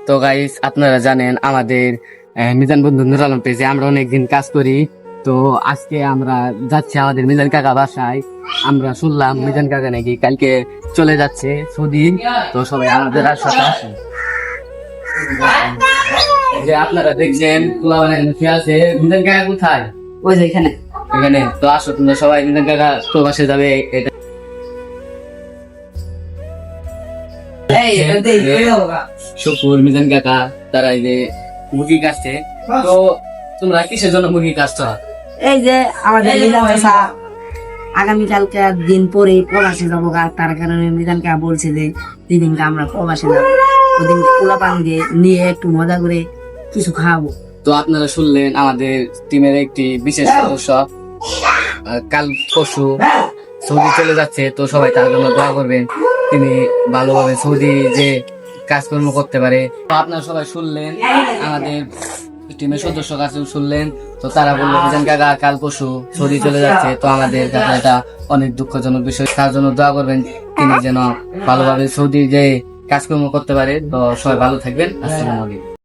তো গাইস, আপনারা জানেন আমাদের মিজান বন্ধু নুর আলম পেজে আমরা অনেকদিন কাজ করি। তো আজকে আমরা যাচ্ছি আমাদের মিজান কাকা বাসায়। আমরা শুনলাম মিজান কাকা নাকি কালকে চলে যাচ্ছে সৌদি। তো সবাই আমাদের আর সাথে আসেন। যে আপনারা দেখছেন আছে মিজান কাকা কোথায়? ওই যে এখানে। এখানে। তো আসো তোমরা সবাই, মিজান কাকা প্রবাসে যাবে। এটা শুকুর, মিজান কাকা তারা এই যে মুরগি কাটছে। তো তোমরা কিসের জন্য মুরগি কাটছো? এই যে আমাদের মিজান চাচা আগামীকালকে দিন পরে প্রবাসে যাবো, তার কারণে মিজান কাকা বলছে যে যেদিনকে আমরা প্রবাসে যাবো ওদিন পোলা পান দিয়ে নিয়ে একটু মজা করে কিছু খাওয়াবো। তো আপনারা শুনলেন আমাদের টিমের একটি বিশেষ সদস্য কাল পরশু সৌদি চলে যাচ্ছে। তো সবাই তার জন্য দোয়া করবেন, তিনি ভালোভাবে সৌদি যে কাজকর্ম করতে পারে। তো আপনারা সবাই শুনলেন, আমাদের টিমের সদস্য কাছে শুনলেন। তো তারা বললো মিজান কাকা কাল পরশু সৌদি চলে যাচ্ছে। তো আমাদের কাছে এটা অনেক দুঃখজনক বিষয়, তার জন্য দোয়া করবেন তিনি যেন ভালোভাবে সৌদি যে কাজকর্ম করতে পারে। তো সবাই ভালো থাকবেন। আসসালামু আলাইকুম।